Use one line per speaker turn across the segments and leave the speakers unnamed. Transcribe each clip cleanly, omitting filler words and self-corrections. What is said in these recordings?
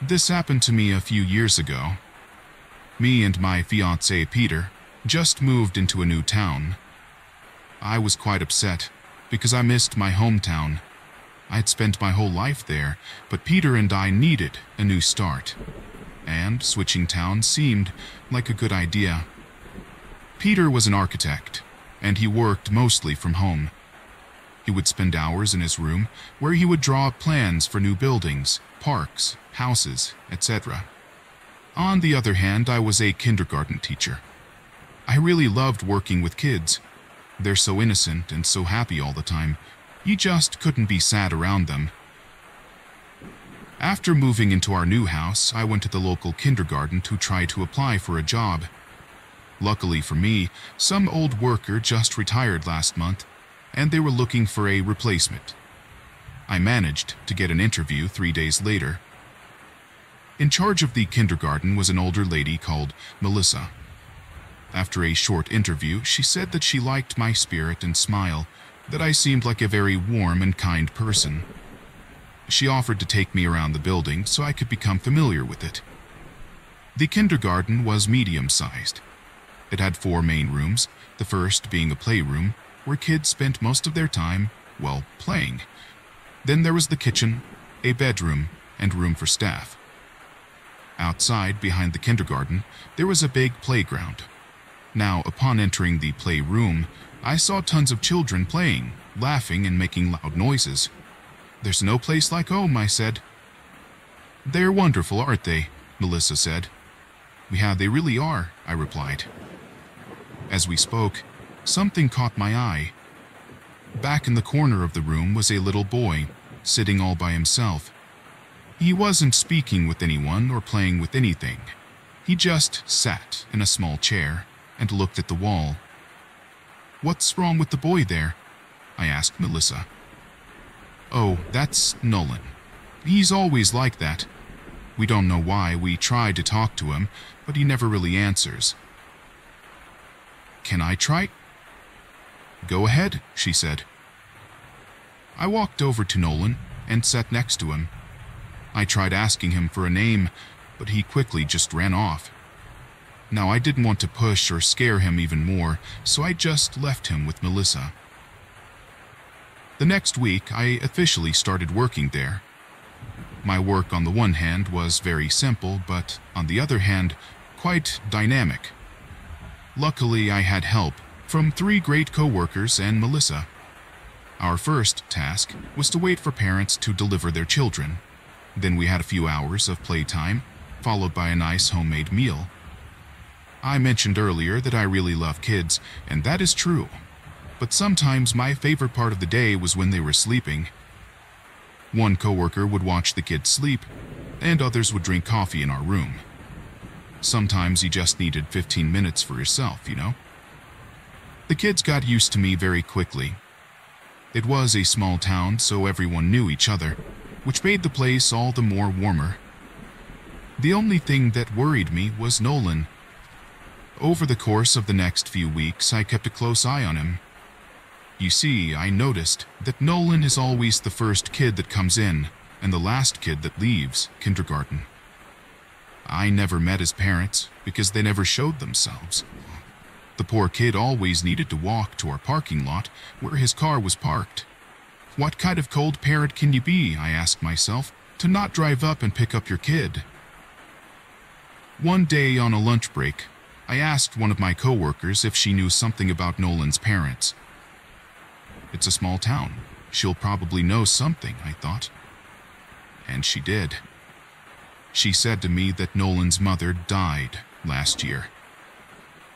This happened to me a few years ago. Me and my fiancé Peter just moved into a new town. I was quite upset because I missed my hometown. I had spent my whole life there, but Peter and I needed a new start, and switching towns seemed like a good idea. Peter was an architect, and he worked mostly from home. He would spend hours in his room where he would draw up plans for new buildings, parks, houses, etc. On the other hand, I was a kindergarten teacher. I really loved working with kids. They're so innocent and so happy all the time. You just couldn't be sad around them. After moving into our new house, I went to the local kindergarten to try to apply for a job. Luckily for me, some old worker just retired last month, and they were looking for a replacement. I managed to get an interview 3 days later. In charge of the kindergarten was an older lady called Melissa. After a short interview, she said that she liked my spirit and smile, that I seemed like a very warm and kind person. She offered to take me around the building so I could become familiar with it. The kindergarten was medium-sized. It had 4 main rooms, the first being a playroom, where kids spent most of their time, well, playing. Then there was the kitchen, a bedroom, and room for staff. Outside, behind the kindergarten, there was a big playground. Now, upon entering the playroom, I saw tons of children playing, laughing, and making loud noises. "There's no place like home," I said. "They're wonderful, aren't they?" Melissa said. "Yeah, they really are," I replied. As we spoke, something caught my eye. Back in the corner of the room was a little boy, sitting all by himself. He wasn't speaking with anyone or playing with anything. He just sat in a small chair and looked at the wall. "What's wrong with the boy there?" I asked Melissa. "Oh, that's Nolan. He's always like that. We don't know why. We tried to talk to him, but he never really answers." "Can I try?" "Go ahead," she said. I walked over to Nolan and sat next to him. I tried asking him for a name, but he quickly just ran off. Now, I didn't want to push or scare him even more, so I just left him with Melissa. The next week, I officially started working there. My work, on the one hand, was very simple, but on the other hand, quite dynamic. Luckily, I had help from 3 great co-workers and Melissa. Our first task was to wait for parents to deliver their children. Then we had a few hours of playtime, followed by a nice homemade meal. I mentioned earlier that I really love kids, and that is true. But sometimes my favorite part of the day was when they were sleeping. One coworker would watch the kids sleep, and others would drink coffee in our room. Sometimes you just needed 15 minutes for yourself, you know? The kids got used to me very quickly. It was a small town, so everyone knew each other, which made the place all the more warmer. The only thing that worried me was Nolan. Over the course of the next few weeks, I kept a close eye on him. You see, I noticed that Nolan is always the first kid that comes in and the last kid that leaves kindergarten. I never met his parents because they never showed themselves. The poor kid always needed to walk to our parking lot where his car was parked. What kind of cold parent can you be, I asked myself, to not drive up and pick up your kid? One day on a lunch break, I asked one of my coworkers if she knew something about Nolan's parents. It's a small town. She'll probably know something, I thought. And she did. She said to me that Nolan's mother died last year.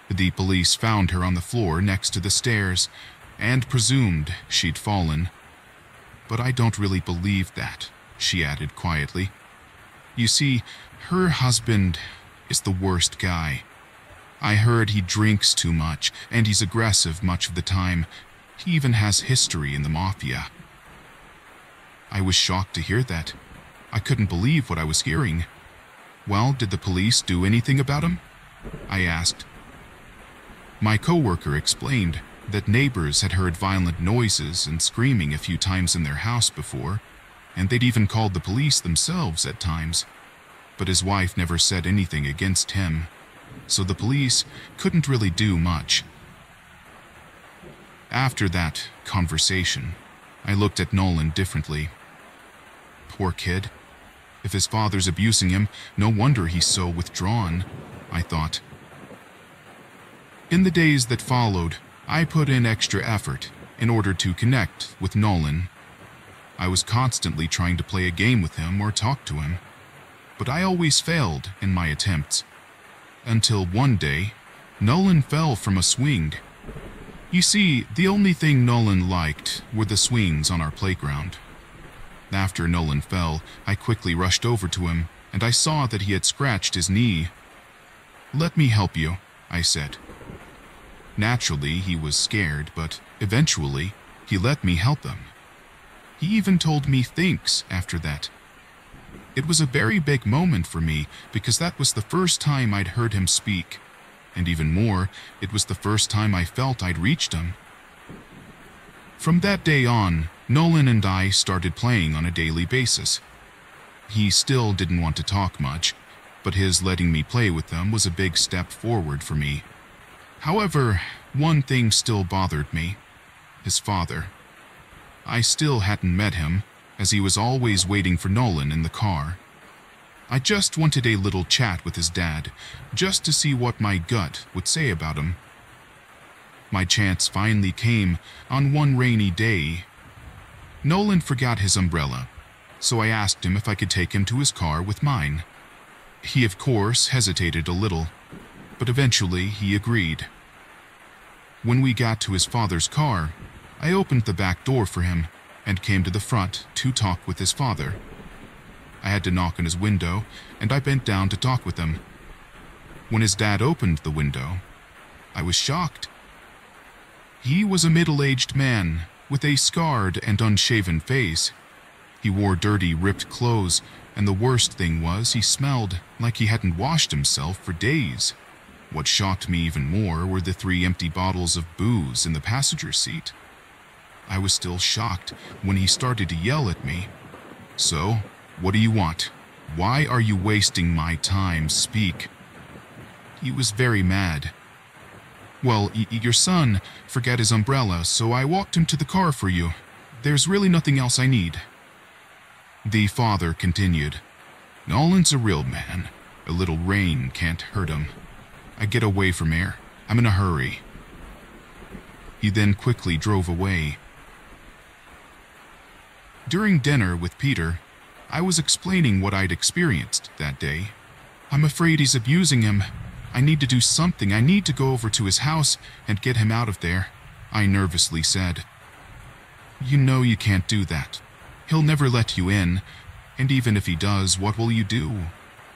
The police found her on the floor next to the stairs and presumed she'd fallen. But I don't really believe that, she added quietly. You see, her husband is the worst guy. I heard he drinks too much, and he's aggressive much of the time. He even has history in the mafia. I was shocked to hear that. I couldn't believe what I was hearing. Well, did the police do anything about him? I asked. My coworker explained that neighbors had heard violent noises and screaming a few times in their house before, and they'd even called the police themselves at times. but his wife never said anything against him, so the police couldn't really do much. After that conversation, I looked at Nolan differently. Poor kid. If his father's abusing him, no wonder he's so withdrawn, I thought. In the days that followed, I put in extra effort in order to connect with Nolan. I was constantly trying to play a game with him or talk to him, but I always failed in my attempts. Until one day, Nolan fell from a swing. You see, the only thing Nolan liked were the swings on our playground. After Nolan fell, I quickly rushed over to him, and I saw that he had scratched his knee. "Let me help you," I said. Naturally, he was scared, but eventually, he let me help him. He even told me thanks after that. It was a very big moment for me because that was the first time I'd heard him speak, and even more, it was the first time I felt I'd reached him. From that day on, Nolan and I started playing on a daily basis. He still didn't want to talk much, but his letting me play with them was a big step forward for me. However, one thing still bothered me: his father. I still hadn't met him, as he was always waiting for Nolan in the car. I just wanted a little chat with his dad, just to see what my gut would say about him. My chance finally came on one rainy day. Nolan forgot his umbrella, so I asked him if I could take him to his car with mine. He, of course, hesitated a little, but eventually he agreed. When we got to his father's car, I opened the back door for him and came to the front to talk with his father. I had to knock on his window, and I bent down to talk with him. When his dad opened the window, I was shocked. He was a middle-aged man with a scarred and unshaven face. He wore dirty, ripped clothes, and the worst thing was he smelled like he hadn't washed himself for days. What shocked me even more were the 3 empty bottles of booze in the passenger seat. I was still shocked when he started to yell at me. "So, what do you want? Why are you wasting my time? Speak." He was very mad. "Well, your son forgot his umbrella, so I walked him to the car for you. There's really nothing else I need." The father continued, "Nolan's a real man. A little rain can't hurt him. I get away from here. I'm in a hurry." He then quickly drove away. During dinner with Peter, I was explaining what I'd experienced that day. "I'm afraid he's abusing him. I need to do something. I need to go over to his house and get him out of there," I nervously said. "You know you can't do that. He'll never let you in, and even if he does, what will you do?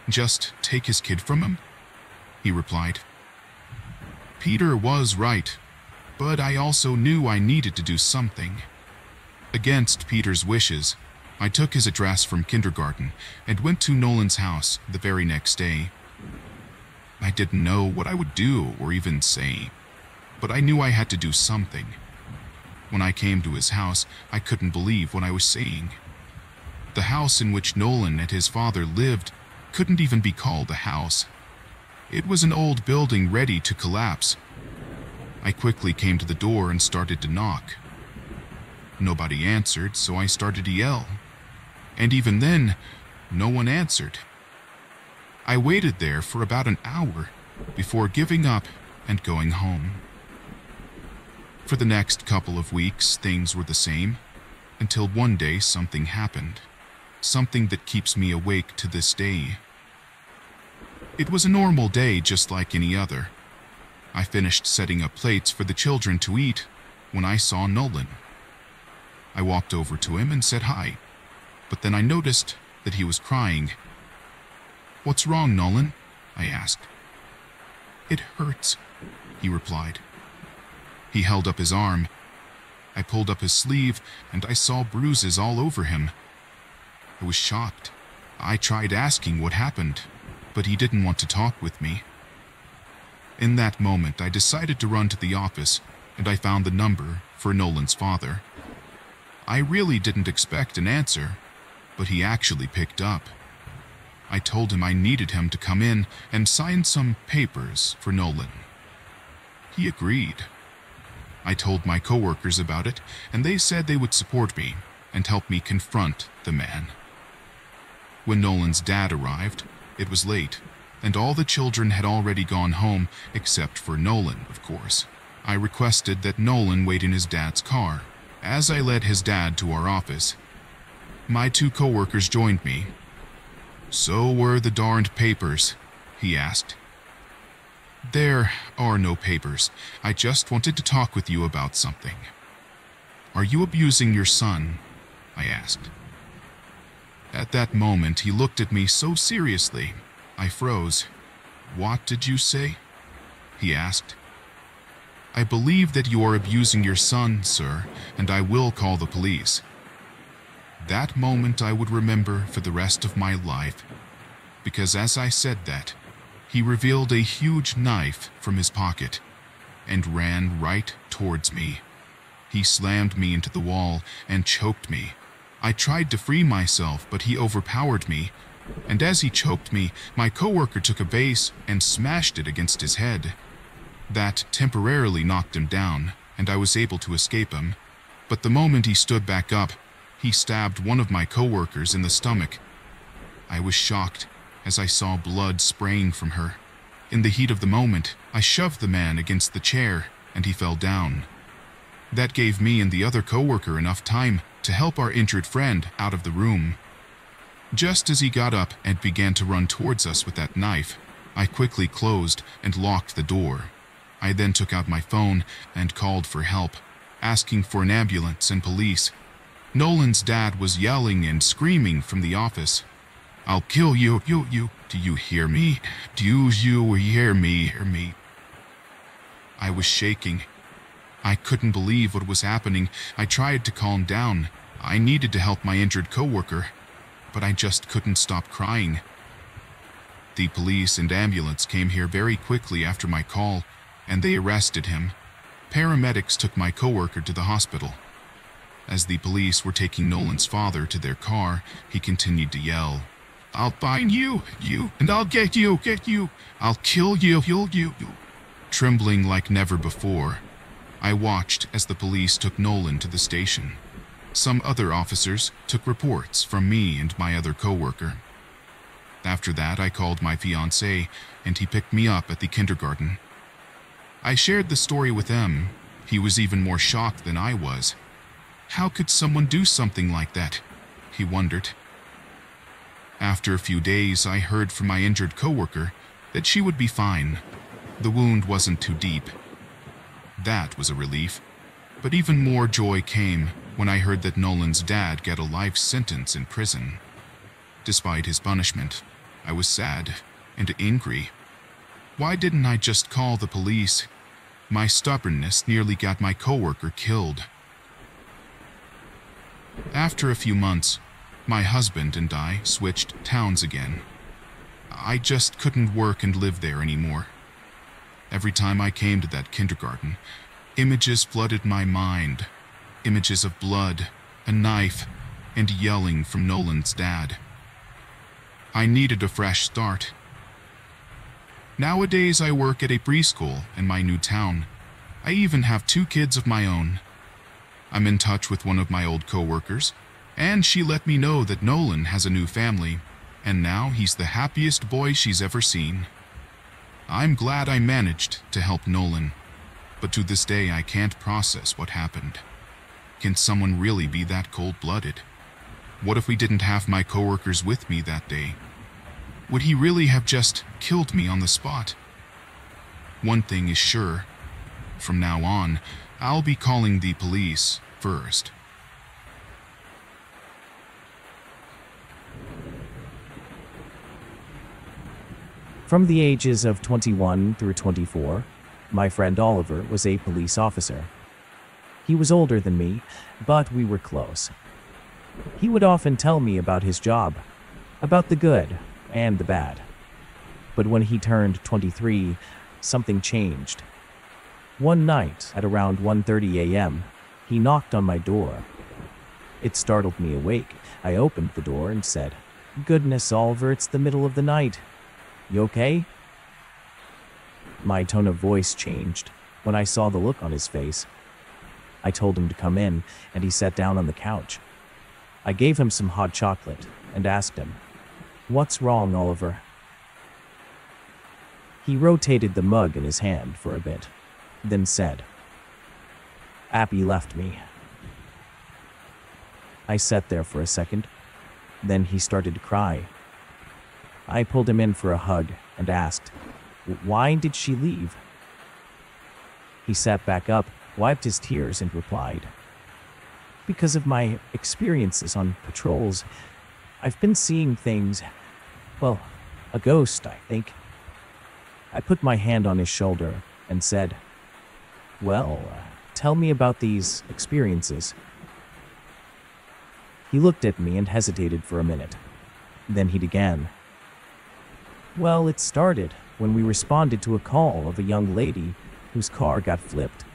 Just take his kid from him?" he replied. Peter was right, but I also knew I needed to do something. Against Peter's wishes, I took his address from kindergarten and went to Nolan's house the very next day. I didn't know what I would do or even say, but I knew I had to do something. When I came to his house, I couldn't believe what I was seeing. The house in which Nolan and his father lived couldn't even be called a house. It was an old building ready to collapse. I quickly came to the door and started to knock. Nobody answered, so I started to yell. And even then, no one answered. I waited there for about an hour before giving up and going home. For the next couple of weeks, things were the same, until one day something happened. Something that keeps me awake to this day. It was a normal day just like any other. I finished setting up plates for the children to eat when I saw Nolan. I walked over to him and said hi, but then I noticed that he was crying. "What's wrong, Nolan?" I asked. "It hurts," he replied. He held up his arm. I pulled up his sleeve and I saw bruises all over him. I was shocked. I tried asking what happened, but he didn't want to talk with me. In that moment, I decided to run to the office and I found the number for Nolan's father. I really didn't expect an answer, but he actually picked up. I told him I needed him to come in and sign some papers for Nolan. He agreed. I told my coworkers about it, and they said they would support me and help me confront the man. When Nolan's dad arrived, it was late, and all the children had already gone home except for Nolan, of course. I requested that Nolan wait in his dad's car. As I led his dad to our office, my two coworkers joined me. "So were the darned papers?" he asked. "There are no papers. I just wanted to talk with you about something." "Are you abusing your son?" I asked. At that moment, he looked at me so seriously, I froze. "What did you say?" he asked. "I believe that you are abusing your son, sir, and I will call the police." That moment I would remember for the rest of my life, because as I said that, he revealed a huge knife from his pocket and ran right towards me. He slammed me into the wall and choked me. I tried to free myself, but he overpowered me, and as he choked me, my coworker took a vase and smashed it against his head. That temporarily knocked him down, and I was able to escape him. But the moment he stood back up, he stabbed one of my coworkers in the stomach. I was shocked as I saw blood spraying from her. In the heat of the moment, I shoved the man against the chair, and he fell down. That gave me and the other coworker enough time to help our injured friend out of the room. Just as he got up and began to run towards us with that knife, I quickly closed and locked the door. I then took out my phone and called for help, asking for an ambulance and police. Nolan's dad was yelling and screaming from the office. "I'll kill you, you. Do you hear me? Do you hear me? I was shaking. I couldn't believe what was happening. I tried to calm down. I needed to help my injured coworker, but I just couldn't stop crying. The police and ambulance came here very quickly after my call, and they arrested him. Paramedics took my coworker to the hospital. As the police were taking Nolan's father to their car, he continued to yell, "I'll find you, and I'll get you. I'll kill you. Trembling like never before, I watched as the police took Nolan to the station. Some other officers took reports from me and my other coworker. After that, I called my fiancé, and he picked me up at the kindergarten. I shared the story with him. He was even more shocked than I was. How could someone do something like that? He wondered. After a few days, I heard from my injured coworker that she would be fine. The wound wasn't too deep. That was a relief. But even more joy came when I heard that Nolan's dad got a life sentence in prison. Despite his punishment, I was sad and angry. Why didn't I just call the police? My stubbornness nearly got my coworker killed. After a few months, my husband and I switched towns again. I just couldn't work and live there anymore. Every time I came to that kindergarten, images flooded my mind. Images of blood, a knife, and yelling from Nolan's dad. I needed a fresh start. Nowadays, I work at a preschool in my new town. I even have 2 kids of my own. I'm in touch with one of my old coworkers, and she let me know that Nolan has a new family, and now he's the happiest boy she's ever seen. I'm glad I managed to help Nolan, but to this day I can't process what happened. Can someone really be that cold-blooded? What if we didn't have my coworkers with me that day? Would he really have just killed me on the spot? One thing is sure. From now on, I'll be calling the police first.
From the ages of 21 through 24, my friend Oliver was a police officer. He was older than me, but we were close. He would often tell me about his job, about the good and the bad. But when he turned 23, something changed. One night at around 1:30 a.m., he knocked on my door. It startled me awake. I opened the door and said, Goodness, Oliver, it's the middle of the night. You okay? My tone of voice changed when I saw the look on his face. I told him to come in, and he sat down on the couch. I gave him some hot chocolate and asked him, "What's wrong, Oliver?" He rotated the mug in his hand for a bit, then said, "Abby left me." I sat there for a second. Then he started to cry. I pulled him in for a hug and asked, "Why did she leave?" He sat back up, wiped his tears, and replied, "Because of my experiences on patrols. I've been seeing things. Well, a ghost, I think." I put my hand on his shoulder and said, "Well, tell me about these experiences." He looked at me and hesitated for a minute. Then he began. "Well, it started when we responded to a call of a young lady whose car got flipped.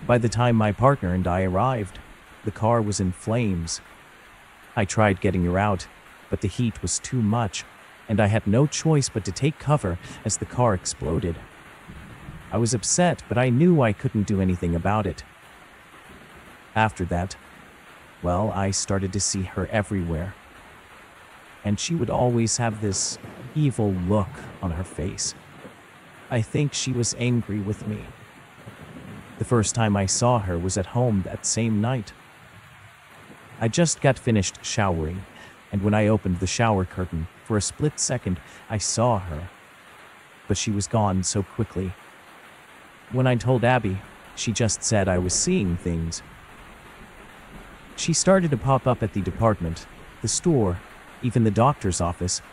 By the time my partner and I arrived, the car was in flames. I tried getting her out, but the heat was too much, and I had no choice but to take cover as the car exploded. I was upset, but I knew I couldn't do anything about it. After that, well, I started to see her everywhere. And she would always have this evil look on her face. I think she was angry with me. The first time I saw her was at home that same night. I just got finished showering, and when I opened the shower curtain, for a split second, I saw her. But she was gone so quickly. When I told Abby, she just said I was seeing things. She started to pop up at the department, the store, even the doctor's office.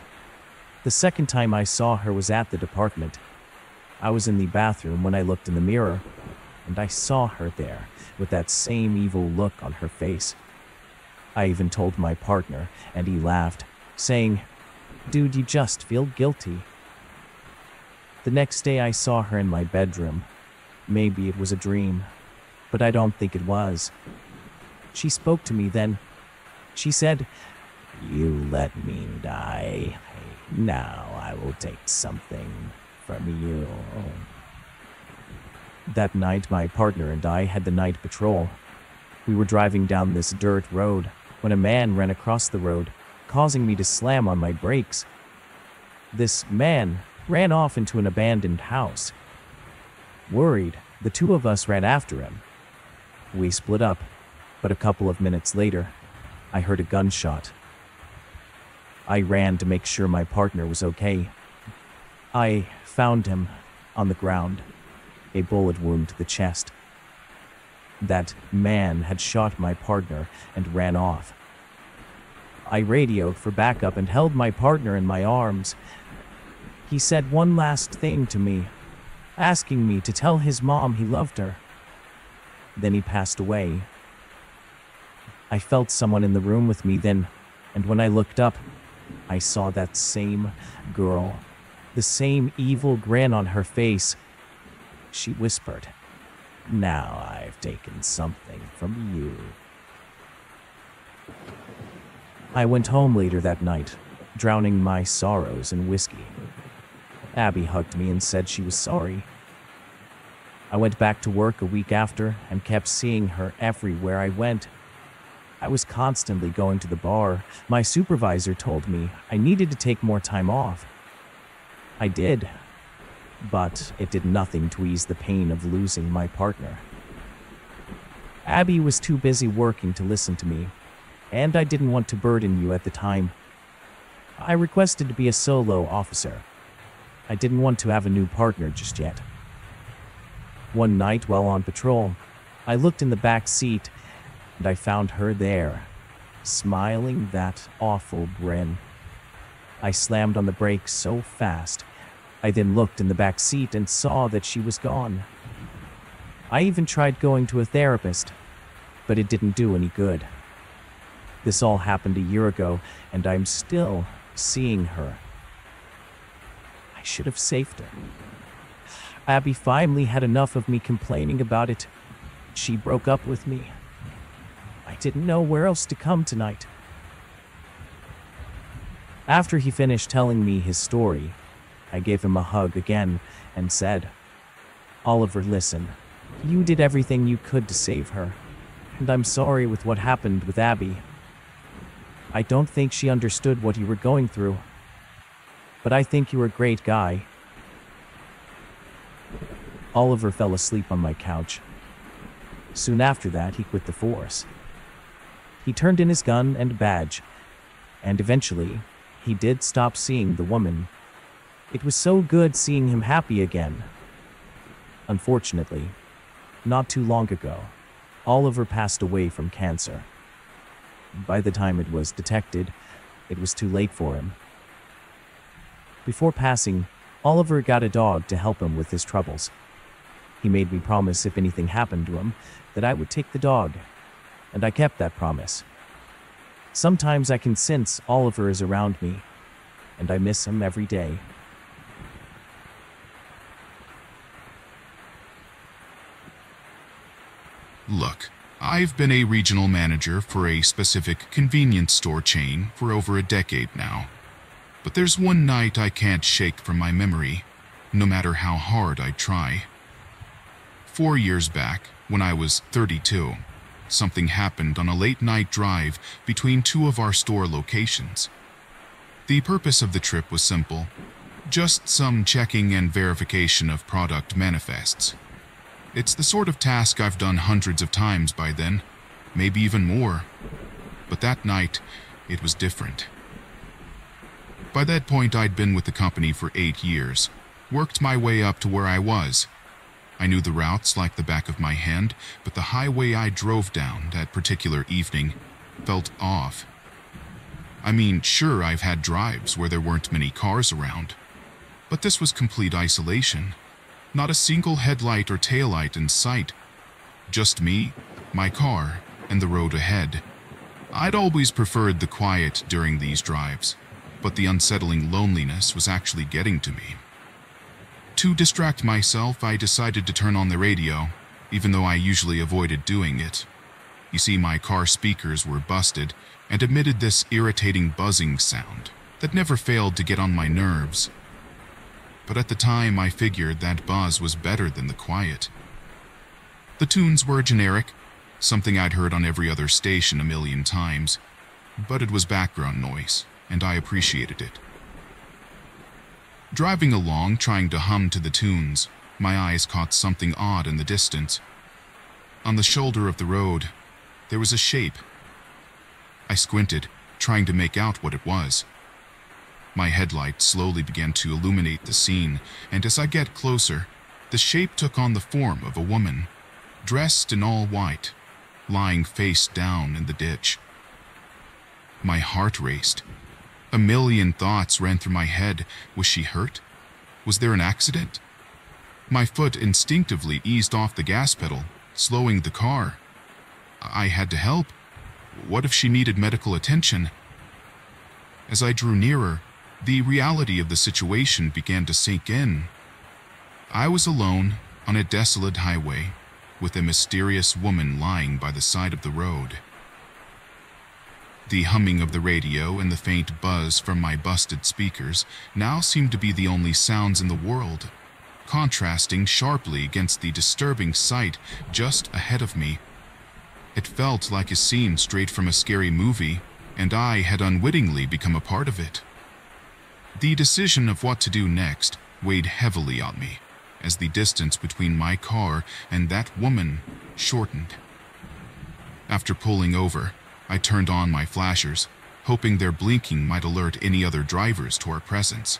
The second time I saw her was at the department. I was in the bathroom when I looked in the mirror, and I saw her there with that same evil look on her face. I even told my partner, and he laughed, saying, "Dude, you just feel guilty." The next day I saw her in my bedroom. Maybe it was a dream, but I don't think it was. She spoke to me then. She said, "You let me die. Now I will take something from you." That night, my partner and I had the night patrol. We were driving down this dirt road when a man ran across the road, causing me to slam on my brakes. This man ran off into an abandoned house. Worried, the two of us ran after him. We split up, but a couple of minutes later, I heard a gunshot. I ran to make sure my partner was okay. I found him on the ground, a bullet wound to the chest. That man had shot my partner and ran off. I radioed for backup and held my partner in my arms. He said one last thing to me, asking me to tell his mom he loved her. Then he passed away. I felt someone in the room with me then, and when I looked up, I saw that same girl, the same evil grin on her face. She whispered, "Now I've taken something from you." I went home later that night, drowning my sorrows in whiskey. Abby hugged me and said she was sorry. I went back to work a week after and kept seeing her everywhere I went. I was constantly going to the bar. My supervisor told me I needed to take more time off. I did, but it did nothing to ease the pain of losing my partner. Abby was too busy working to listen to me, and I didn't want to burden you at the time. I requested to be a solo officer. I didn't want to have a new partner just yet. One night while on patrol, I looked in the back seat and I found her there, smiling that awful grin. I slammed on the brakes so fast. I then looked in the back seat and saw that she was gone. I even tried going to a therapist, but it didn't do any good. This all happened a year ago, and I'm still seeing her. I should have saved her. Abby finally had enough of me complaining about it. She broke up with me. I didn't know where else to come tonight. After he finished telling me his story, I gave him a hug again and said, "Oliver, listen. You did everything you could to save her, and I'm sorry with what happened with Abby. I don't think she understood what you were going through, but I think you're a great guy." Oliver fell asleep on my couch. Soon after that, he quit the force. He turned in his gun and badge, and eventually, he did stop seeing the woman. It was so good seeing him happy again. Unfortunately, not too long ago, Oliver passed away from cancer. By the time it was detected, it was too late for him. Before passing, Oliver got a dog to help him with his troubles. He made me promise if anything happened to him, that I would take the dog, and I kept that promise. Sometimes I can sense Oliver is around me, and I miss him every day.
Look, I've been a regional manager for a specific convenience store chain for over a decade now. But there's one night I can't shake from my memory, no matter how hard I try. 4 years back, when I was 32, something happened on a late-night drive between two of our store locations. The purpose of the trip was simple, just some checking and verification of product manifests. It's the sort of task I've done hundreds of times by then, maybe even more. But that night, it was different. By that point, I'd been with the company for 8 years, worked my way up to where I was. I knew the routes like the back of my hand, but the highway I drove down that particular evening felt off. I mean, sure, I've had drives where there weren't many cars around, but this was complete isolation. Not a single headlight or taillight in sight. Just me, my car, and the road ahead. I'd always preferred the quiet during these drives, but the unsettling loneliness was actually getting to me. To distract myself, I decided to turn on the radio, even though I usually avoided doing it. You see, my car speakers were busted and emitted this irritating buzzing sound that never failed to get on my nerves. But at the time, I figured that buzz was better than the quiet. The tunes were generic, something I'd heard on every other station a million times, but it was background noise, and I appreciated it. Driving along, trying to hum to the tunes, my eyes caught something odd in the distance. On the shoulder of the road, there was a shape. I squinted, trying to make out what it was. My headlight slowly began to illuminate the scene, and as I get closer, the shape took on the form of a woman, dressed in all white, lying face down in the ditch. My heart raced. A million thoughts ran through my head. Was she hurt? Was there an accident? My foot instinctively eased off the gas pedal, slowing the car. I had to help. What if she needed medical attention? As I drew nearer, the reality of the situation began to sink in. I was alone on a desolate highway with a mysterious woman lying by the side of the road. The humming of the radio and the faint buzz from my busted speakers now seemed to be the only sounds in the world, contrasting sharply against the disturbing sight just ahead of me. It felt like a scene straight from a scary movie, and I had unwittingly become a part of it. The decision of what to do next weighed heavily on me, as the distance between my car and that woman shortened. After pulling over, I turned on my flashers, hoping their blinking might alert any other drivers to our presence.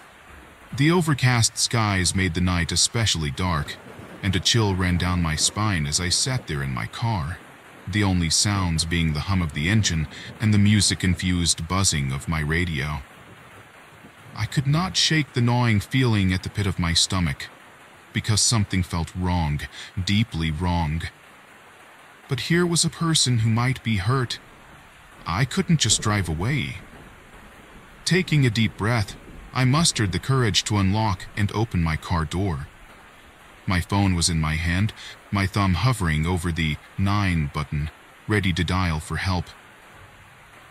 The overcast skies made the night especially dark, and a chill ran down my spine as I sat there in my car, the only sounds being the hum of the engine and the music-infused buzzing of my radio. I could not shake the gnawing feeling at the pit of my stomach, because something felt wrong, deeply wrong. But here was a person who might be hurt. I couldn't just drive away. Taking a deep breath, I mustered the courage to unlock and open my car door. My phone was in my hand, my thumb hovering over the 9 button, ready to dial for help.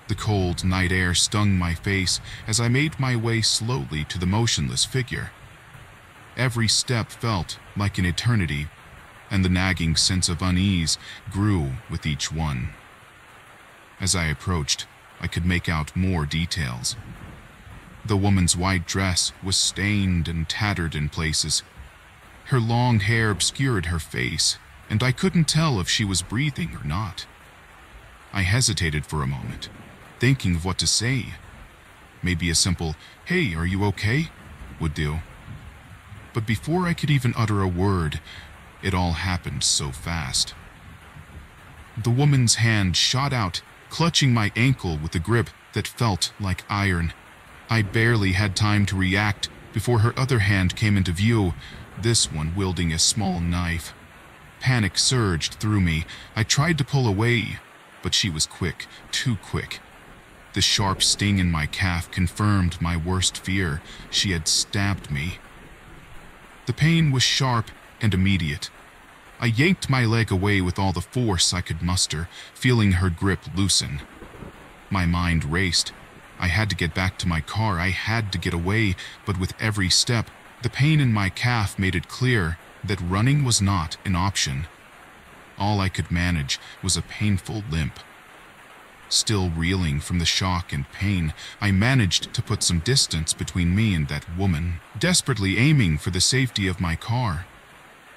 The cold night air stung my face as I made my way slowly to the motionless figure. Every step felt like an eternity, and the nagging sense of unease grew with each one. As I approached, I could make out more details. The woman's white dress was stained and tattered in places. Her long hair obscured her face, and I couldn't tell if she was breathing or not. I hesitated for a moment, thinking of what to say. Maybe a simple, "Hey, are you okay?" would do. But before I could even utter a word, it all happened so fast. The woman's hand shot out, clutching my ankle with a grip that felt like iron. I barely had time to react before her other hand came into view, this one wielding a small knife. Panic surged through me. I tried to pull away, but she was quick, too quick. The sharp sting in my calf confirmed my worst fear. She had stabbed me. The pain was sharp and immediate. I yanked my leg away with all the force I could muster, feeling her grip loosen. My mind raced. I had to get back to my car. I had to get away, but with every step, the pain in my calf made it clear that running was not an option. All I could manage was a painful limp. Still reeling from the shock and pain, I managed to put some distance between me and that woman, desperately aiming for the safety of my car.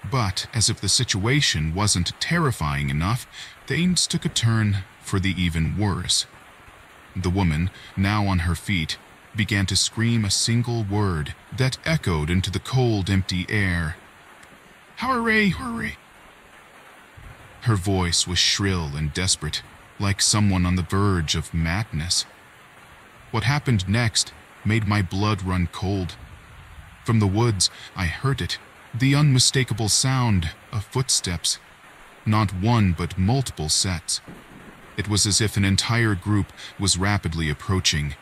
But, as if the situation wasn't terrifying enough, things took a turn for the even worse. The woman, now on her feet, began to scream a single word that echoed into the cold, empty air. "Hooray, hooray!" Her voice was shrill and desperate, like someone on the verge of madness. What happened next made my blood run cold. From the woods, I heard it, the unmistakable sound of footsteps. Not one, but multiple sets. It was as if an entire group was rapidly approaching,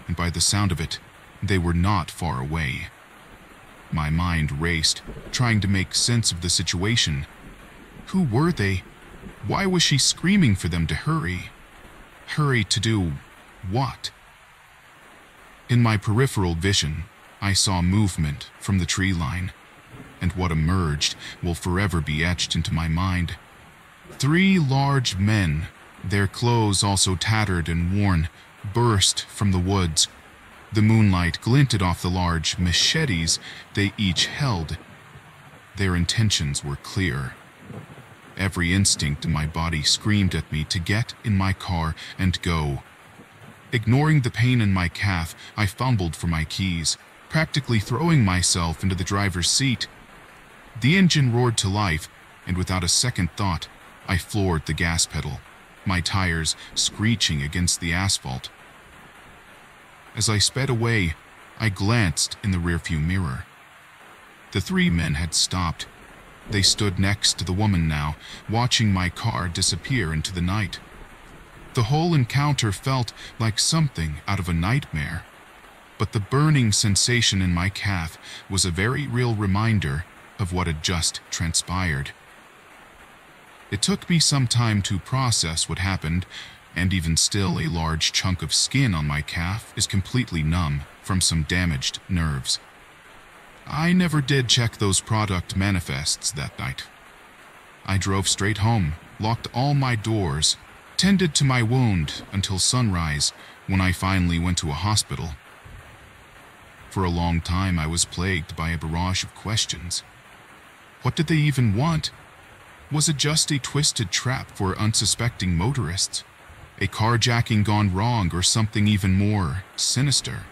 and by the sound of it, they were not far away. My mind raced, trying to make sense of the situation. Who were they? Why was she screaming for them to hurry? Hurry to do what? In my peripheral vision, I saw movement from the tree line, and what emerged will forever be etched into my mind. 3 large men, their clothes also tattered and worn, burst from the woods. The moonlight glinted off the large machetes they each held. Their intentions were clear. Every instinct in my body screamed at me to get in my car and go. Ignoring the pain in my calf, I fumbled for my keys, practically throwing myself into the driver's seat. The engine roared to life, and without a second thought, I floored the gas pedal, my tires screeching against the asphalt. As I sped away, I glanced in the rearview mirror. The 3 men had stopped. They stood next to the woman now, watching my car disappear into the night. The whole encounter felt like something out of a nightmare, but the burning sensation in my calf was a very real reminder of what had just transpired. It took me some time to process what happened, and even still a large chunk of skin on my calf is completely numb from some damaged nerves. I never did check those product manifests that night. I drove straight home, locked all my doors, tended to my wound until sunrise when I finally went to a hospital. For a long time I was plagued by a barrage of questions. What did they even want? Was it just a twisted trap for unsuspecting motorists? A carjacking gone wrong, or something even more sinister?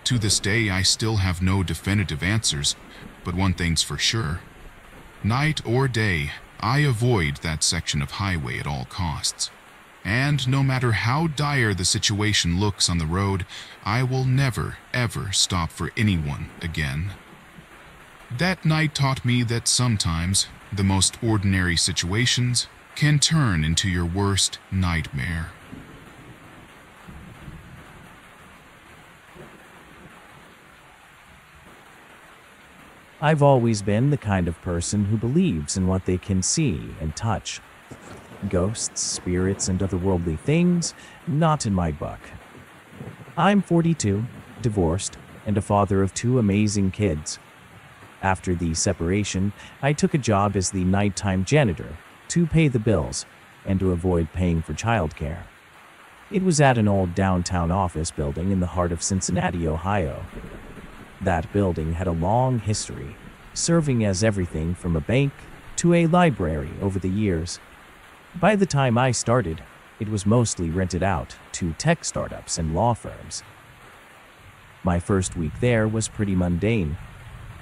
To this day, I still have no definitive answers, but one thing's for sure. Night or day, I avoid that section of highway at all costs. And no matter how dire the situation looks on the road, I will never, ever stop for anyone again. That night taught me that sometimes the most ordinary situations can turn into your worst nightmare.
I've always been the kind of person who believes in what they can see and touch. Ghosts, spirits, and otherworldly things? Not in my book. I'm 42, divorced, and a father of 2 amazing kids. After the separation, I took a job as the nighttime janitor to pay the bills and to avoid paying for childcare. It was at an old downtown office building in the heart of Cincinnati, Ohio. That building had a long history, serving as everything from a bank to a library over the years. By the time I started, it was mostly rented out to tech startups and law firms. My first week there was pretty mundane.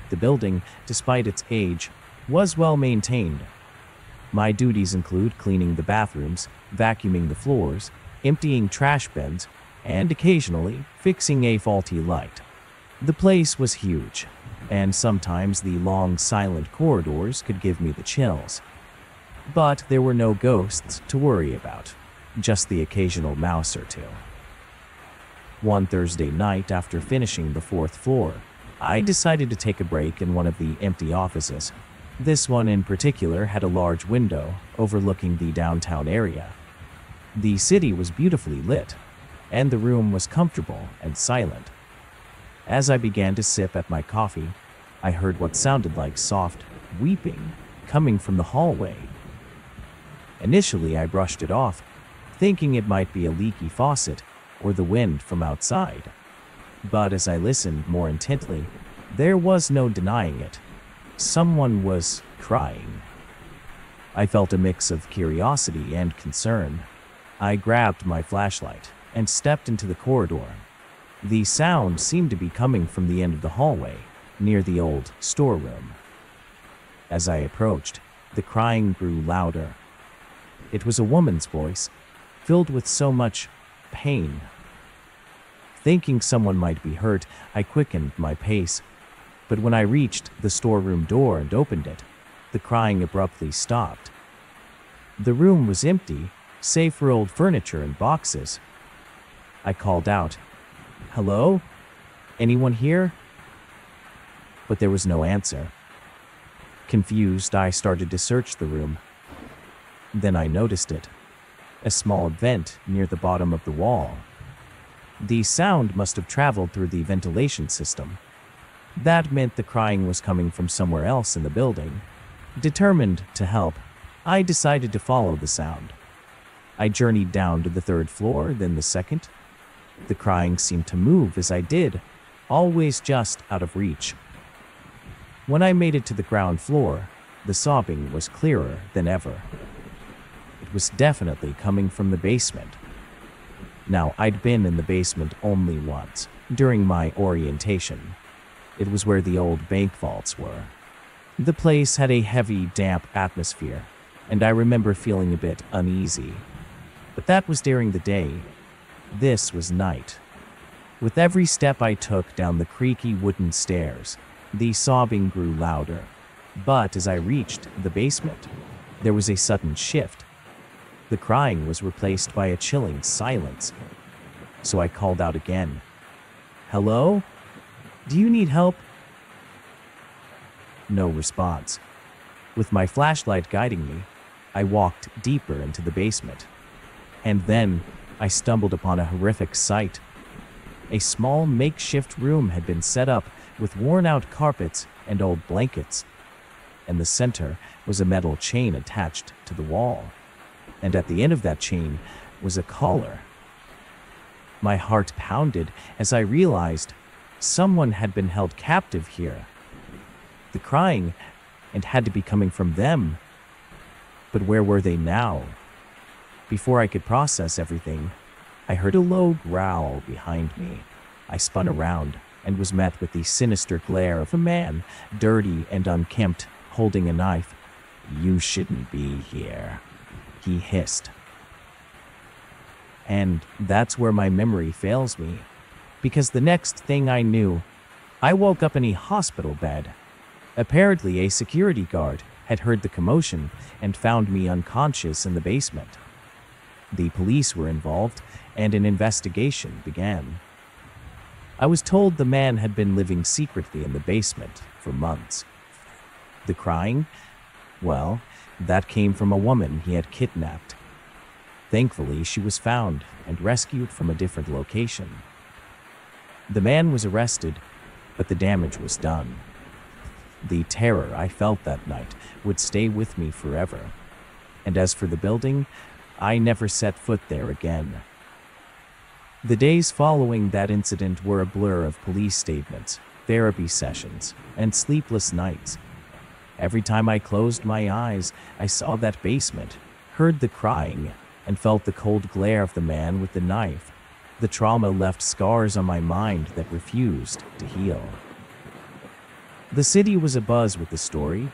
The building, despite its age, was well maintained. My duties include cleaning the bathrooms, vacuuming the floors, emptying trash bins, and occasionally fixing a faulty light. The place was huge, and sometimes the long, silent corridors could give me the chills. But there were no ghosts to worry about, just the occasional mouse or 2. One Thursday night after finishing the 4th floor, I decided to take a break in one of the empty offices. This one in particular had a large window overlooking the downtown area. The city was beautifully lit, and the room was comfortable and silent. As I began to sip at my coffee, I heard what sounded like soft weeping coming from the hallway. Initially, I brushed it off, thinking it might be a leaky faucet or the wind from outside. But as I listened more intently, there was no denying it. Someone was crying. I felt a mix of curiosity and concern. I grabbed my flashlight and stepped into the corridor. The sound seemed to be coming from the end of the hallway, near the old storeroom. As I approached, the crying grew louder. It was a woman's voice, filled with so much pain. Thinking someone might be hurt, I quickened my pace. But when I reached the storeroom door and opened it, the crying abruptly stopped. The room was empty, save for old furniture and boxes. I called out, "Hello? Anyone here?" But there was no answer. Confused, I started to search the room. Then I noticed it. A small vent near the bottom of the wall. The sound must have traveled through the ventilation system. That meant the crying was coming from somewhere else in the building. Determined to help, I decided to follow the sound. I journeyed down to the 3rd floor, then the 2nd. The crying seemed to move as I did, always just out of reach. When I made it to the ground floor, the sobbing was clearer than ever. It was definitely coming from the basement. Now, I'd been in the basement only once, during my orientation. It was where the old bank vaults were. The place had a heavy, damp atmosphere, and I remember feeling a bit uneasy. But that was during the day. This was night. With every step I took down the creaky wooden stairs, the sobbing grew louder. But as I reached the basement, there was a sudden shift. The crying was replaced by a chilling silence. So I called out again. "Hello? Do you need help?" No response. With my flashlight guiding me, I walked deeper into the basement. And then I stumbled upon a horrific sight. A small makeshift room had been set up with worn-out carpets and old blankets. In the center was a metal chain attached to the wall. And at the end of that chain was a collar. My heart pounded as I realized someone had been held captive here. The crying had to be coming from them. But where were they now? Before I could process everything, I heard a low growl behind me. I spun around and was met with the sinister glare of a man, dirty and unkempt, holding a knife. "You shouldn't be here," he hissed. And that's where my memory fails me, because the next thing I knew, I woke up in a hospital bed. Apparently, a security guard had heard the commotion and found me unconscious in the basement. The police were involved, and an investigation began. I was told the man had been living secretly in the basement for months. The crying? Well, that came from a woman he had kidnapped Thankfully, she was found and rescued from a different location. The man was arrested, but the damage was done. The terror I felt that night would stay with me forever. And as for the building, I never set foot there again. The days following that incident were a blur of police statements, therapy sessions, and sleepless nights. Every time I closed my eyes, I saw that basement, heard the crying, and felt the cold glare of the man with the knife. The trauma left scars on my mind that refused to heal. The city was abuzz with the story.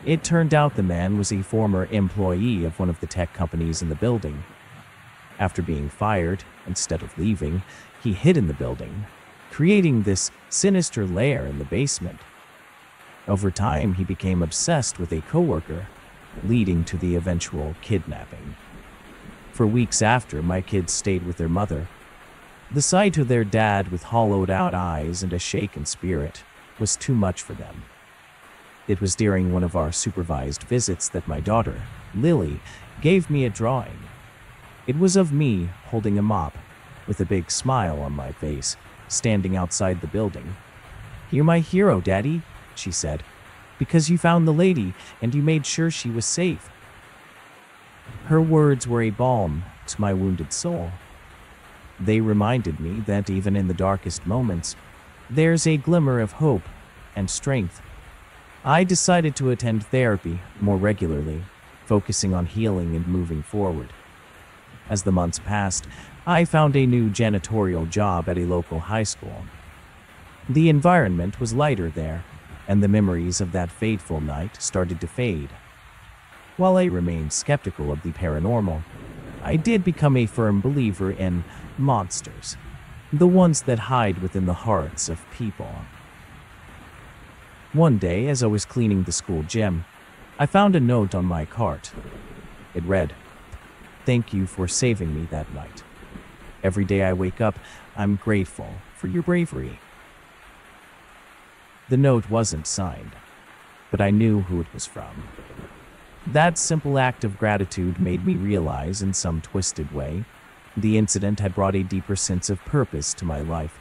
It turned out the man was a former employee of one of the tech companies in the building. After being fired, instead of leaving, he hid in the building, creating this sinister lair in the basement. Over time, he became obsessed with a coworker, leading to the eventual kidnapping. For weeks after, my kids stayed with their mother. The sight of their dad with hollowed-out eyes and a shaken spirit was too much for them. It was during one of our supervised visits that my daughter, Lily, gave me a drawing. It was of me holding a mop, with a big smile on my face, standing outside the building. "You're my hero, Daddy," she said, "because you found the lady and you made sure she was safe." Her words were a balm to my wounded soul. They reminded me that even in the darkest moments, there's a glimmer of hope and strength. I decided to attend therapy more regularly, focusing on healing and moving forward. As the months passed, I found a new janitorial job at a local high school. The environment was lighter there, and the memories of that fateful night started to fade. While I remained skeptical of the paranormal, I did become a firm believer in monsters, the ones that hide within the hearts of people. One day, as I was cleaning the school gym, I found a note on my cart. It read, "Thank you for saving me that night. Every day I wake up, I'm grateful for your bravery." The note wasn't signed, but I knew who it was from. That simple act of gratitude made me realize, in some twisted way, the incident had brought a deeper sense of purpose to my life.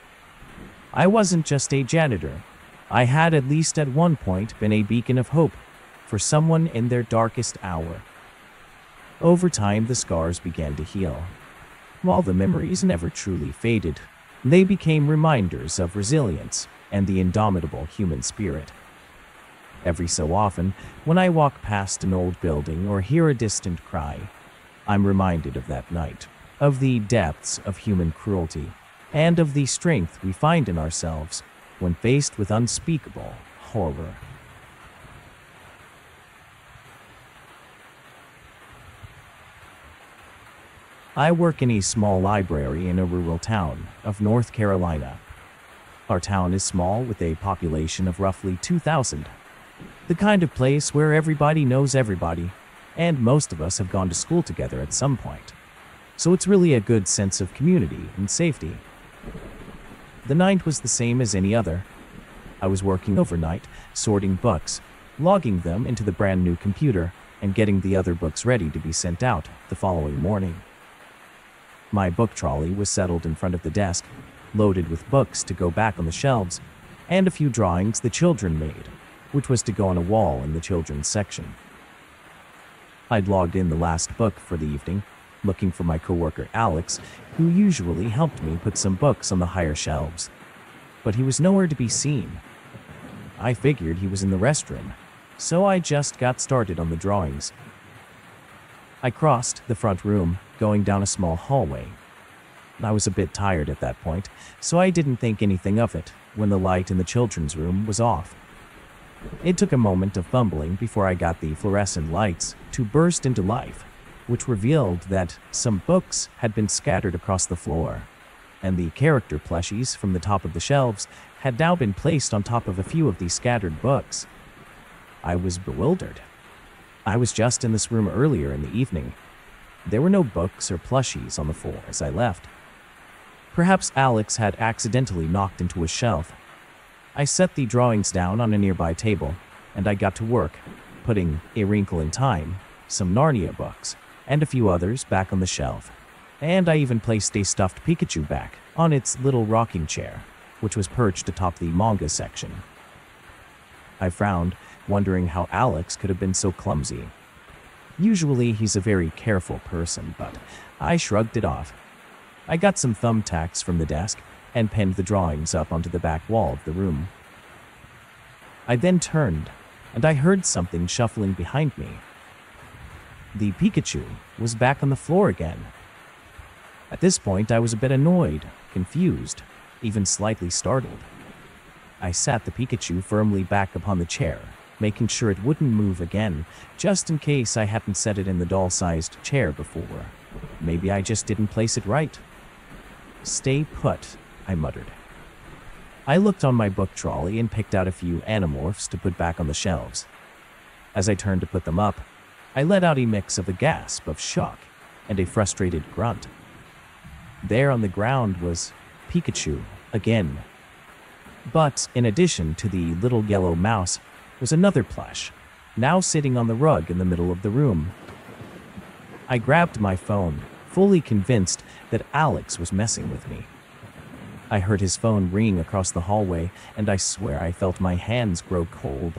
I wasn't just a janitor. I had, at least at one point, been a beacon of hope for someone in their darkest hour. Over time, the scars began to heal. While the memories never truly faded, they became reminders of resilience and the indomitable human spirit. Every so often, when I walk past an old building or hear a distant cry, I'm reminded of that night, of the depths of human cruelty, and of the strength we find in ourselves when faced with unspeakable horror. I work in a small library in a rural town of North Carolina. Our town is small, with a population of roughly 2,000. The kind of place where everybody knows everybody, and most of us have gone to school together at some point. So it's really a good sense of community and safety. The night was the same as any other. I was working overnight, sorting books, logging them into the brand new computer, and getting the other books ready to be sent out the following morning. My book trolley was settled in front of the desk, loaded with books to go back on the shelves, and a few drawings the children made, which was to go on a wall in the children's section. I'd logged in the last book for the evening, looking for my coworker Alex, who usually helped me put some books on the higher shelves. But he was nowhere to be seen. I figured he was in the restroom, so I just got started on the drawings. I crossed the front room, going down a small hallway. I was a bit tired at that point, so I didn't think anything of it when the light in the children's room was off. It took a moment of fumbling before I got the fluorescent lights to burst into life, which revealed that some books had been scattered across the floor, and the character plushies from the top of the shelves had now been placed on top of a few of these scattered books. I was bewildered. I was just in this room earlier in the evening. There were no books or plushies on the floor as I left. Perhaps Alex had accidentally knocked into a shelf. I set the drawings down on a nearby table, and I got to work, putting A Wrinkle in Time, some Narnia books, and a few others back on the shelf. And I even placed a stuffed Pikachu back on its little rocking chair, which was perched atop the manga section. I frowned, wondering how Alex could have been so clumsy. Usually he's a very careful person, but I shrugged it off. I got some thumbtacks from the desk and pinned the drawings up onto the back wall of the room. I then turned, and I heard something shuffling behind me. The Pikachu was back on the floor again. At this point, I was a bit annoyed, confused, even slightly startled. I sat the Pikachu firmly back upon the chair, making sure it wouldn't move again, just in case I hadn't set it in the doll-sized chair before. Maybe I just didn't place it right. "Stay put," I muttered. I looked on my book trolley and picked out a few Animorphs to put back on the shelves. As I turned to put them up, I let out a mix of a gasp of shock and a frustrated grunt. There on the ground was Pikachu again. But in addition to the little yellow mouse, was another plush, now sitting on the rug in the middle of the room. I grabbed my phone, fully convinced that Alex was messing with me. I heard his phone ring across the hallway, and I swear I felt my hands grow cold.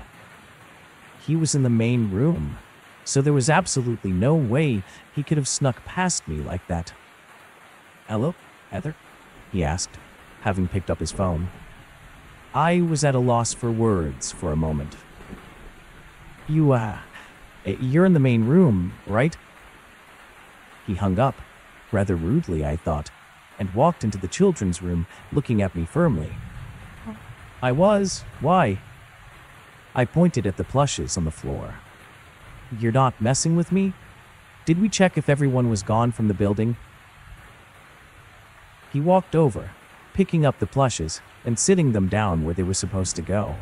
He was in the main room, so there was absolutely no way he could have snuck past me like that. "Hello, Heather?" he asked, having picked up his phone. I was at a loss for words for a moment. You're in the main room, right?" He hung up, rather rudely, I thought, and walked into the children's room, looking at me firmly. I was. Why? I pointed at the plushes on the floor. "You're not messing with me? Did we check if everyone was gone from the building?" He walked over, picking up the plushes and sitting them down where they were supposed to go.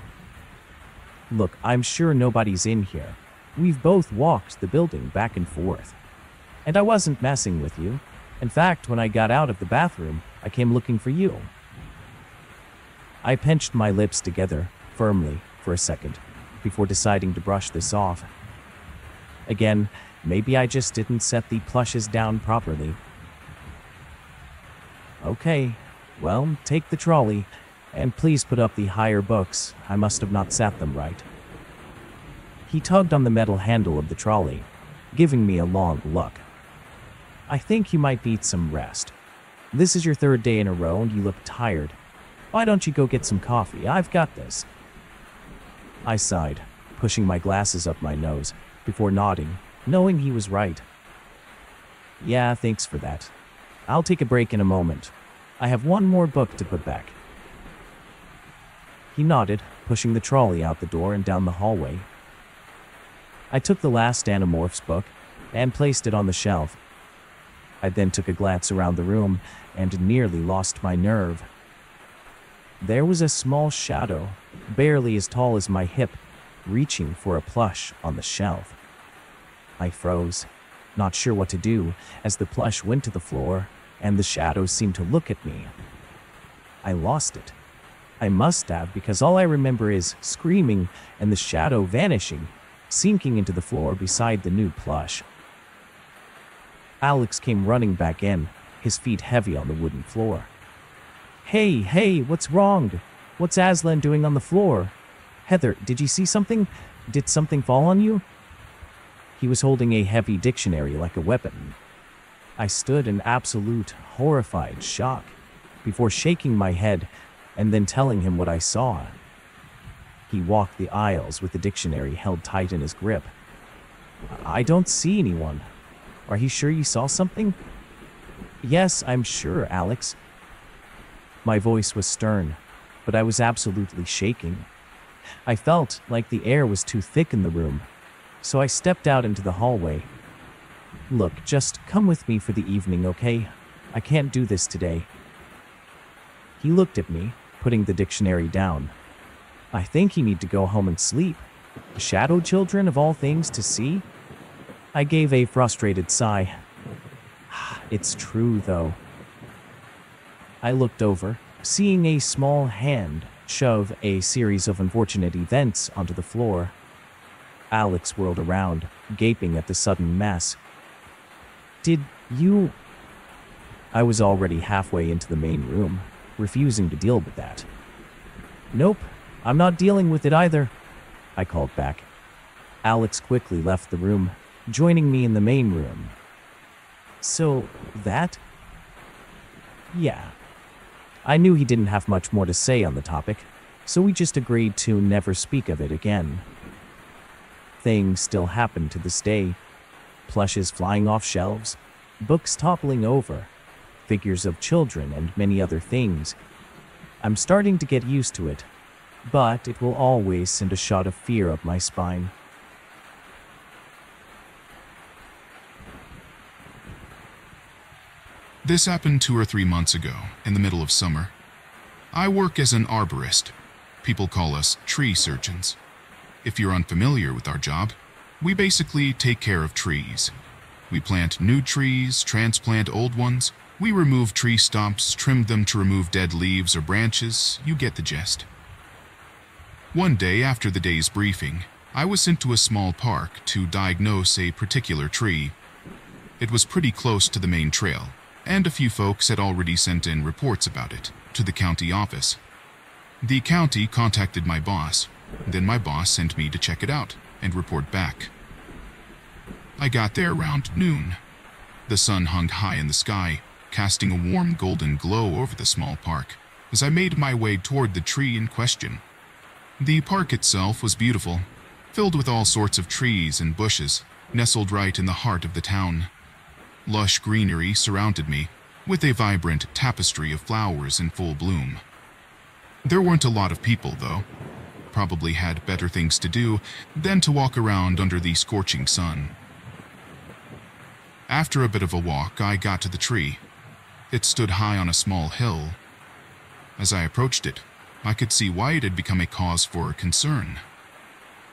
"Look, I'm sure nobody's in here. We've both walked the building back and forth. And I wasn't messing with you. In fact, when I got out of the bathroom, I came looking for you." I pinched my lips together, firmly, for a second, before deciding to brush this off. Again, maybe I just didn't set the plushes down properly. "Okay, well, take the trolley, and please put up the higher books. I must have not sat them right." He tugged on the metal handle of the trolley, giving me a long look. "I think you might need some rest. This is your third day in a row and you look tired. Why don't you go get some coffee? I've got this." I sighed, pushing my glasses up my nose, before nodding, knowing he was right. "Yeah, thanks for that. I'll take a break in a moment. I have one more book to put back." He nodded, pushing the trolley out the door and down the hallway. I took the last Animorphs book and placed it on the shelf. I then took a glance around the room and nearly lost my nerve. There was a small shadow, barely as tall as my hip, reaching for a plush on the shelf. I froze, not sure what to do, as the plush went to the floor and the shadow seemed to look at me. I lost it. I must have, because all I remember is screaming and the shadow vanishing, sinking into the floor beside the new plush. Alex came running back in, his feet heavy on the wooden floor. Hey, what's wrong? What's Aslan doing on the floor? Heather, did you see something? Did something fall on you?" He was holding a heavy dictionary like a weapon. I stood in absolute, horrified shock, before shaking my head and then telling him what I saw. He walked the aisles with the dictionary held tight in his grip. "I don't see anyone. Are you sure you saw something?" "Yes, I'm sure, Alex." My voice was stern, but I was absolutely shaking. I felt like the air was too thick in the room, so I stepped out into the hallway. "Look, just come with me for the evening, okay? I can't do this today." He looked at me, putting the dictionary down. "I think you need to go home and sleep. Shadow children of all things to see?" I gave a frustrated sigh. "It's true, though." I looked over, seeing a small hand shove a series of unfortunate events onto the floor. Alex whirled around, gaping at the sudden mess. Did you... I was already halfway into the main room, refusing to deal with that. Nope, I'm not dealing with it either, I called back. Alex quickly left the room, joining me in the main room. So, that? Yeah. I knew he didn't have much more to say on the topic, so we just agreed to never speak of it again. Things still happen to this day. Plushes flying off shelves, books toppling over, figures of children, and many other things. I'm starting to get used to it, but it will always send a shot of fear up my spine.
This happened 2 or 3 months ago, in the middle of summer. I work as an arborist. People call us tree surgeons. If you're unfamiliar with our job, we basically take care of trees. We plant new trees, transplant old ones. We remove tree stumps, trim them to remove dead leaves or branches. You get the gist. One day after the day's briefing, I was sent to a small park to diagnose a particular tree. It was pretty close to the main trail, and a few folks had already sent in reports about it to the county office. The county contacted my boss. Then my boss sent me to check it out and report back. I got there around noon. The sun hung high in the sky, casting a warm golden glow over the small park as I made my way toward the tree in question. The park itself was beautiful, filled with all sorts of trees and bushes, nestled right in the heart of the town. Lush greenery surrounded me, with a vibrant tapestry of flowers in full bloom. There weren't a lot of people, though. Probably had better things to do than to walk around under the scorching sun. After a bit of a walk, I got to the tree. It stood high on a small hill. As I approached it, I could see why it had become a cause for concern.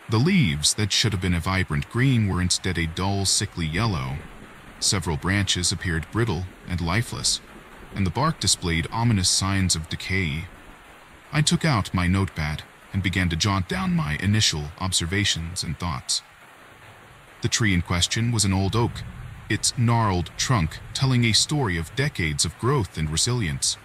The leaves that should have been a vibrant green were instead a dull, sickly yellow. Several branches appeared brittle and lifeless, and the bark displayed ominous signs of decay. I took out my notepad and began to jot down my initial observations and thoughts. The tree in question was an old oak, its gnarled trunk telling a story of decades of growth and resilience.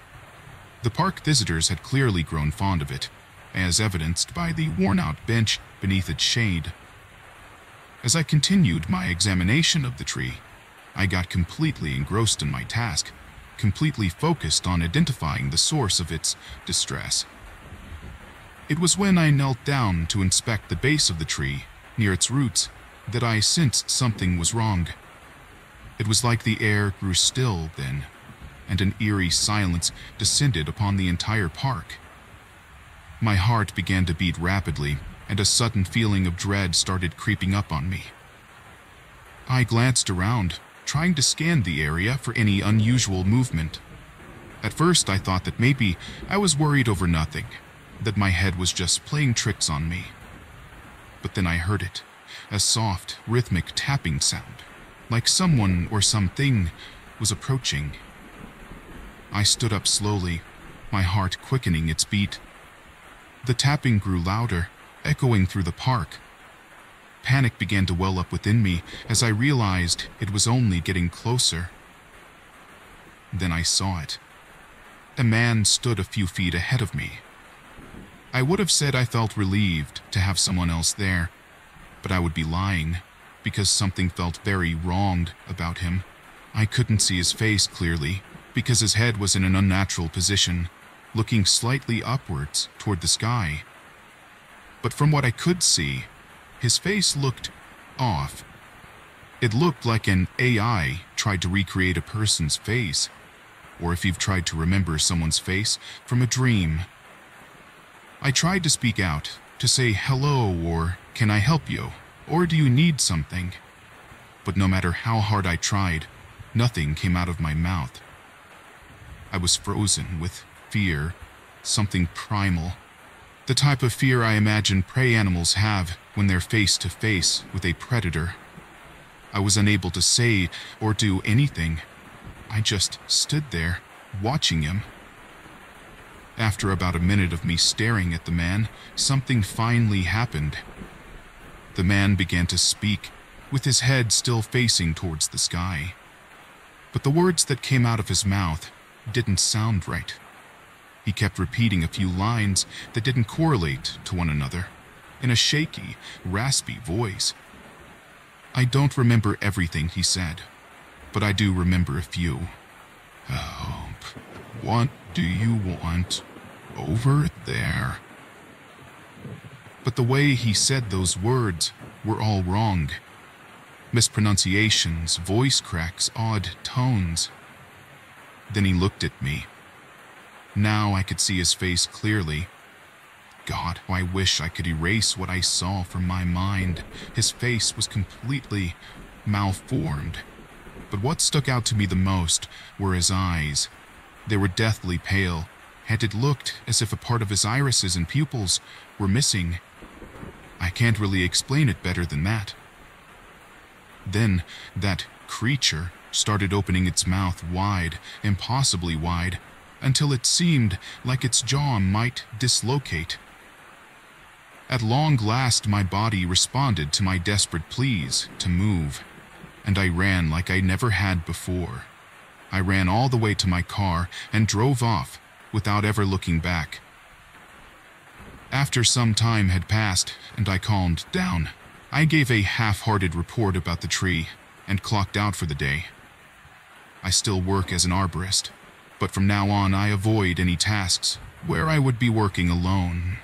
The park visitors had clearly grown fond of it, as evidenced by the worn-out bench beneath its shade. As I continued my examination of the tree, I got completely engrossed in my task, completely focused on identifying the source of its distress. It was when I knelt down to inspect the base of the tree, near its roots, that I sensed something was wrong. It was like the air grew still then, and an eerie silence descended upon the entire park. My heart began to beat rapidly, and a sudden feeling of dread started creeping up on me. I glanced around, trying to scan the area for any unusual movement. At first I thought that maybe I was worried over nothing, that my head was just playing tricks on me. But then I heard it, a soft, rhythmic tapping sound, like someone or something was approaching. I stood up slowly, my heart quickening its beat. The tapping grew louder, echoing through the park. Panic began to well up within me as I realized it was only getting closer. Then I saw it. A man stood a few feet ahead of me. I would have said I felt relieved to have someone else there, but I would be lying, because something felt very wrong about him. I couldn't see his face clearly, because his head was in an unnatural position, looking slightly upwards toward the sky. But from what I could see, his face looked off. It looked like an AI tried to recreate a person's face, or if you've tried to remember someone's face from a dream. I tried to speak out, to say hello or can I help you, or do you need something? But no matter how hard I tried, nothing came out of my mouth. I was frozen with fear, something primal, the type of fear I imagine prey animals have when they're face to face with a predator. I was unable to say or do anything. I just stood there, watching him. After about a minute of me staring at the man, something finally happened. The man began to speak, with his head still facing towards the sky. but the words that came out of his mouth didn't sound right. He kept repeating a few lines that didn't correlate to one another, in a shaky, raspy voice. I don't remember everything he said, but I do remember a few. Help. What do you want over there? But the way he said those words were all wrong. Mispronunciations, voice cracks, odd tones. Then he looked at me. Now I could see his face clearly. God, I wish I could erase what I saw from my mind. His face was completely malformed. But what stuck out to me the most were his eyes. They were deathly pale, and it looked as if a part of his irises and pupils were missing. I can't really explain it better than that. Then that creature started opening its mouth wide, impossibly wide, until it seemed like its jaw might dislocate. At long last, my body responded to my desperate pleas to move, and I ran like I never had before. I ran all the way to my car and drove off without ever looking back. After some time had passed and I calmed down, I gave a half-hearted report about the tree and clocked out for the day. I still work as an arborist, but from now on I avoid any tasks where I would be working alone.